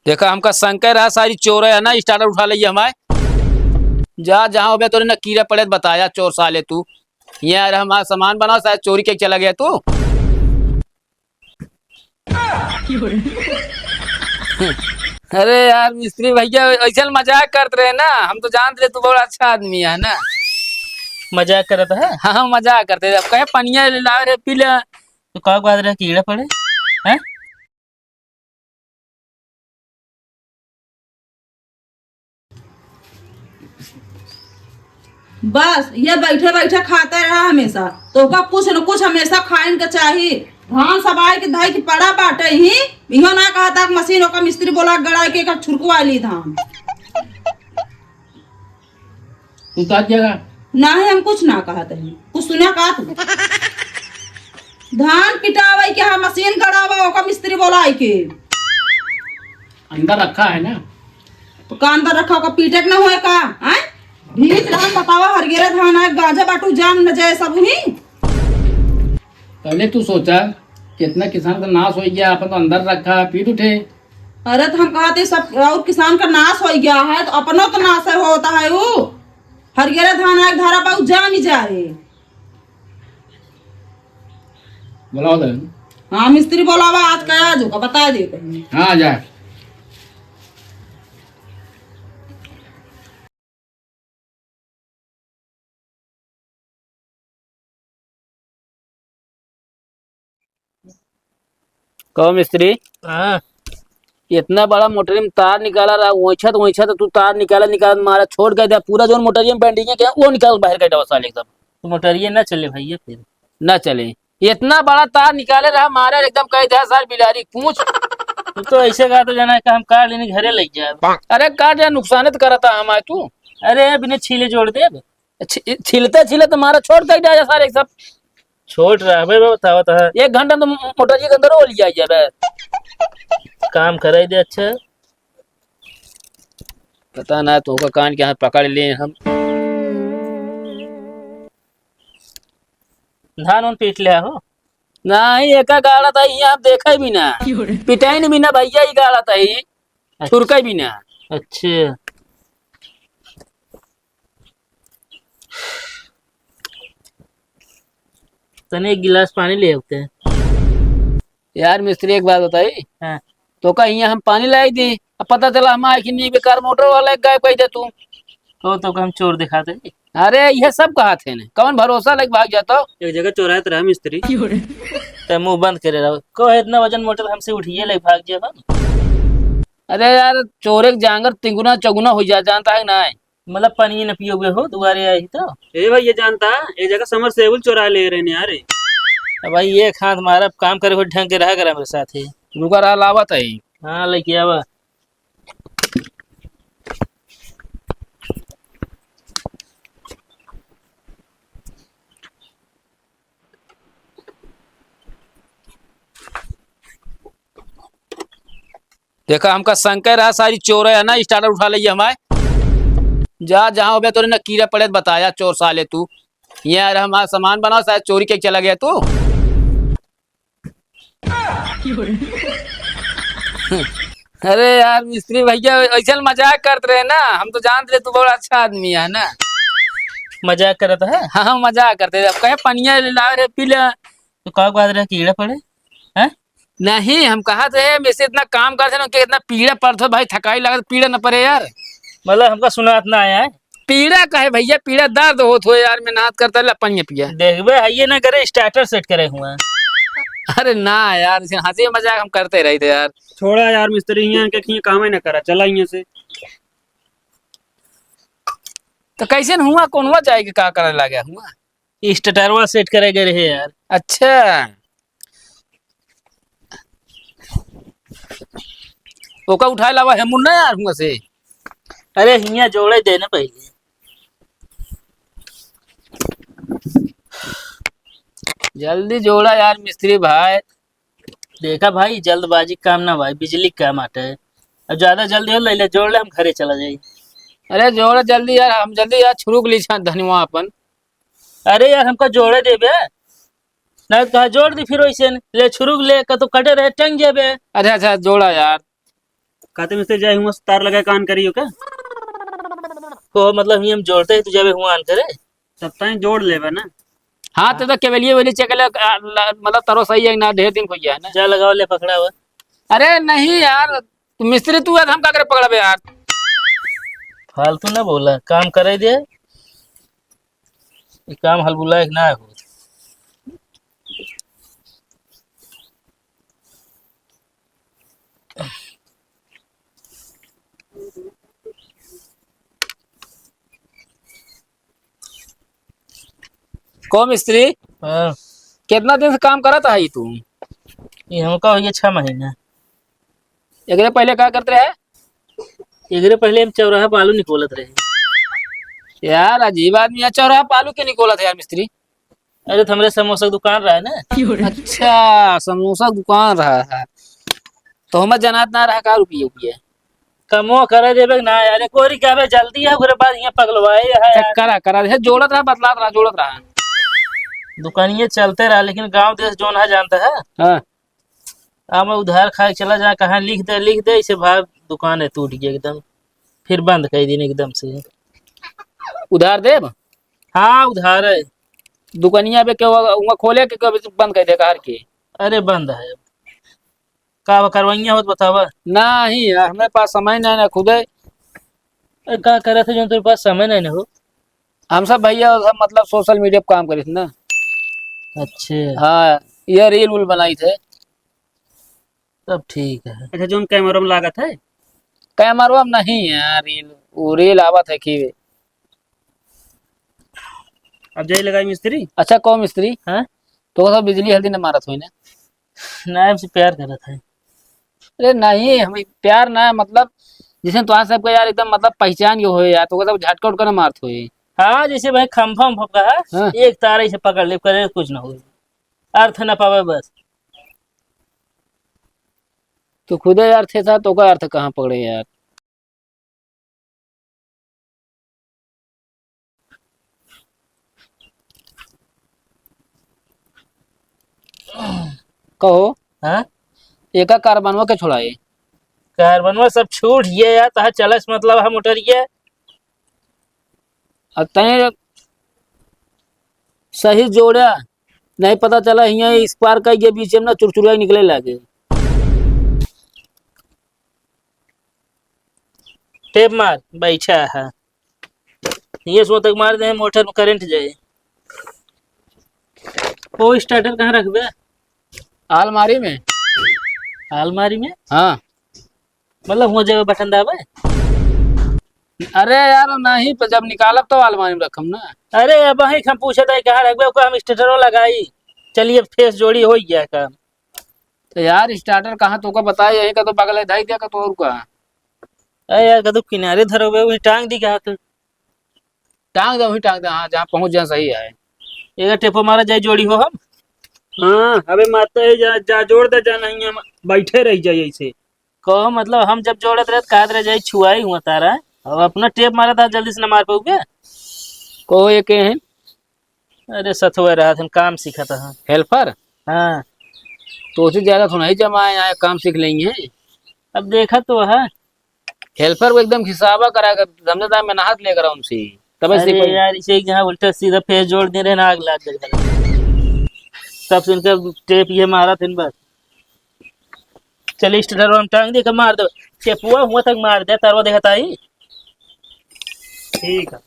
देखा हमका शंकर रहा सारी चोर है ना स्टार्टर उठा लिया हमारे। जा जहाँ हो तोरे ना कीड़ा पड़े बताया चोर साले तू। यार हमारा सामान बनाओ शायद चोरी के चला गया तू। अरे यार मिस्त्री भैया ऐसा मजाक करते रहे ना, हम तो जानते रहे तू बहुत अच्छा आदमी है ना। मजाक करत है। हाँ मजाक करते रहे। अब कहे पनिया ला रहे पी ले। तो का बात रहे कीड़ा पड़े हैं। बस ये बैठे बैठे खाते रहा हमेशा, तो का कुछ न कुछ हमेशा खाइन के चाहिए। धान सबाई के धाई के पड़ा बाटे ही इहो ना कहा था मशीन का मिस्त्री बोला गड़ा के छुड़कवा ली धान। तू का जगह ना है हम कुछ ना कहते हैं, कुछ सुना का तू। धान पिटावे के हा मशीन गड़ावा ओका मिस्त्री बोला के अंदर रखा है ना। तो का अंदर रखा का पीटे के ना होए का हैं। भीत धान बतावा हरगेरे धान है गाजा बाटू जान न जाए सब ही। पहले तू सोचा कितना किसान का नाश हो गया, अपन तो अंदर रखा पीट उठे। अरे तो हम कहते सब और किसान का नाश हो गया है तो अपनों तो नाश होता है वो। हरगेरे धान है धारा पाऊ जाम ही जाए। बुलाओ दे। हाँ मिस्त्री बोलावा आज क्या आज होगा बता दे कहीं। हाँ जा। कहो मिस्त्री, हाँ इतना बड़ा मोटर में तार निकाला रहा वोछा तो तू तार निकाला मारा छोड़ गए थे पूरा जो मोटर में पेंडिंग है क्या वो निकाल बाहर का साले एकदम। तो मोटरिए ना चले भैया फिर न चले। इतना बड़ा तार निकाले रहा मारा एकदम कह दे साल बिलारी पूछ। तो ऐसे कहा तो जाना है कि हम कार लेने घरे लग जाए। अरे काट यार नुकसान तो करता हमारे तू। अरे बिना छीले जोड़ दे अब। छिलते मारा छोड़ कर जा सारे सब। छोड़ रहा है बताओ तो है। 1 घंटा तो मोटर के अंदर हो लिया जाए। काम करे दे अच्छा। पता ना तो का कान के हाथ पकड़ लिए हम। धान उन पीट लिया हो। नहीं एका गाड़ा था यहाँ आप देखा भी ना पिटाई भी ना भैया ही गाड़ा था ही छुरका भी ना। अच्छा तने एक गिलास पानी ले आते हैं। यार मिस्त्री एक बात बताई। हाँ। तो का यहाँ हम पानी लाई दी अब पता चला हम आए कि नहीं बेकार मोटर वाला एक गायब कह दे तू। तो हम चोर दिखाते। अरे यह सब कहा थे ने कौन भरोसा लग भाग जाता। एक जगह चोराया रहा मिस्त्री तो मुंह बंद करे रहो को इतना वजन मोटर हमसे उठिए ले भाग जाए। अरे यार चोरे के जांगर तिगुना चौगुना हो जा जानता है ना। मतलब पानी न पियो हुए हो दोबारे आई तो ए भाई ये जानता एक जगह समर सेबुल चोरा ले रहे यार। अब भाई ये खाद मारा काम करे हो ढंग के रहा करा मेरे साथ ही। रुका रहा लावत है। हाँ लेके आवा। देखा हमका शंकर रहा सारी चोर है ना स्टार्टर उठा लिया हमारे। जा जहाँ हो तोरे ना कीड़ा पड़े बताया चोर साले तू। यार हमारा सामान बनाओ शायद चोरी के चला गया तू। अरे यार मिस्त्री भैया ऐसा मजाक करते रहे ना, हम तो जानते रहे तू बहुत अच्छा आदमी है ना। मजाक करत है। हाँ मजाक करते रहे। अब कहे पनिया ला रहे पी ले। तो का बात रहे कीड़ा पड़े हैं। नहीं हम कहा थे वैसे इतना काम करते ना कि इतना पीड़ा पड़ता भाई थकाई लगा पीड़ा न पड़े यार। मतलब हमका सुना इतना आया है। पीड़ा कहे भैया पीड़ा दर्द हो तो यार मैं नाथ करता पनिया पिया। देखबे है ये ना करे स्टार्टर सेट करे हुआ। अरे ना यार हंसी मजाक हम करते रहे थे यार। छोड़ा यार मिस्त्री यहाँ के काम ही ना करा चला यहाँ से। तो कैसे न हुआ कौन हुआ जाएगी का करे लगा हुआ स्टार्टरवा सेट करे गए रहे यार। अच्छा ओका उठाए लावा है मुन्ना यार हुआ से। अरे हिया जोड़े देने पहले जल्दी जोड़ा यार मिस्त्री भाई। देखा भाई जल्दबाजी काम ना भाई बिजली काम आटा है। अब ज्यादा जल्दी हो ले जोड़ ले हम घरे चला जाए। अरे जोड़ा जल्दी यार हम जल्दी यार छुरुक ली धनवा अपन। अरे यार हमका जोड़े देबे ना कहा जोड़ दी फिर वैसे ले छुरुक ले का तो कटे रहे टंग जेबे। अच्छा जोड़ा यार कहते मिस्त्री जाए हुआ तार लगा कान करियो का को मतलब ही हम जोड़ते हैं तुझे हुआ आन करे। तब तक जोड़ लेवे ना। हाँ तो केवलिए वेली चेक मतलब तारो सही है ना, ढेर दिन हो गया है ना। जा लगाओ ले पकड़ा हुआ। अरे नहीं यार, तू मिस्त्री तू है तो हम क्या करे पकड़ा बे यार। फालतू ना बोला, काम करे दे। ये काम हलबुला एक ना हो। को मिस्त्री हाँ, कितना दिन से काम करा था ही तू? ये हमका हो गया 6 महीना। एकरे पहले क्या करते रहे? एकरे पहले हम चौराहा बालू निकोलत रहे। यार अजीब आदमी है, चौराहा पालू के निकोला था यार मिस्त्री। अरे तो हमारे समोसा की दुकान रहा है ना। अच्छा समोसा दुकान रहा है तो हमें जनात ना रहा का रुपये रुपये। कमो करे देबे ना यार, कोरी कहबे जल्दी है ओकरे बाद यहाँ पगलवाए है यार। करा करा दे, जोड़त रहा बतलात रहा जोड़त रहा। दुकानिये चलते रहा लेकिन गांव देश जो ना जानता है। हाँ अब मैं उधार खा के चला जा, कहाँ लिख दे इसे भाग दुकान है टूट गया एकदम, फिर बंद कर दिन एकदम से। उधार देब? हाँ उधार है। दुकानिया पे क्या वहाँ खोले के कभी बंद कर देगा हर के? अरे बंद है का करवाइया हो तो बतावा। नहीं यार हमारे पास समय नहीं ना खुद है। अरे का करे थे जो तेरे पास समय नहीं ना हो। हम सब भैया सब मतलब सोशल मीडिया पे काम करे थे ना। अच्छे हाँ ये रील वूल बनाई थे। तब ठीक है। अच्छा जो कैमरा में लागत है। कैमरा में नहीं यार, रील वो रील आवत है कि। अब जाए लगाई मिस्त्री। अच्छा कौन मिस्त्री हाँ तो सब बिजली हल्दी न मारत हुई ना? नायब से प्यार कर रहा था। अरे नहीं हमें प्यार ना मतलब जिसने तुम्हारे सबका यार एकदम मतलब पहचान के हो यार तो सब झटका उटका ना मारत हुई। हाँ जैसे भाई खम्भा उम्भा का हाँ। है, एक तार ऐसे पकड़ ले करे कुछ ना हो, अर्थ ना पावे बस। तो खुद यार थे साथ तो का अर्थ कहाँ पकड़े यार। कहो हाँ एक कार बनवा के छोड़ाए। कार्बनवा सब छूट ये यार तहा चलस मतलब हम उठरिए। और तय सही जोड़ा नहीं पता चला यहाँ इस पार का ये बीच में ना चुरचुरिया निकले लगे। टेप मार बैठा है ये सो तक मार दे मोटर में करंट जाए। वो स्टार्टर कहाँ रखबे? अलमारी में। अलमारी में हाँ मतलब हो जाए बटन दाबे। अरे यार नहीं तो जब निकालब तो अलमारी में रखम ना। अरे अब वही हम पूछे थे कहाँ रखबे, ओको हम स्टार्टर लगाई। चलिए फेस जोड़ी हो गया काम। तो यार स्टार्टर कहाँ तो का बताया यही का तो बगल है ढाई दिया का तो और का। अरे यार कदू किनारे धरोगे वही टांग दी कहा टांग दे हाँ जहाँ पहुंच जाए सही है। एक टेपो मारा जाए जोड़ी हो हम। हाँ अबे माता है जा जोड़ दे जा नहीं हम बैठे रह जाए ऐसे। कहो मतलब हम जब जोड़त रहे कहा रह जाए छुआई हुआ तारा अब अपना टेप मारा था जल्दी से न मार पाओगे। को ये के हैं अरे सतुआ रहा था काम सीखा था। हेल्पर। हाँ तो उसे ज्यादा थोड़ा ही जमा है काम सीख लेंगे। अब देखा तो है। हेल्पर को एकदम हिसाबा करा कर समझदार में नहात लेकर उनसे तब अरे यार इसे यहाँ उल्टा सीधा फेस जोड़ दे रहे ना आग लाग गई। तब से इनका टेप ये मारा था बस। चलिए स्टार्टर हम टांग दे कर मार दो टेपुआ हुआ तक मार दे तरवा देखता ही। ठीक है।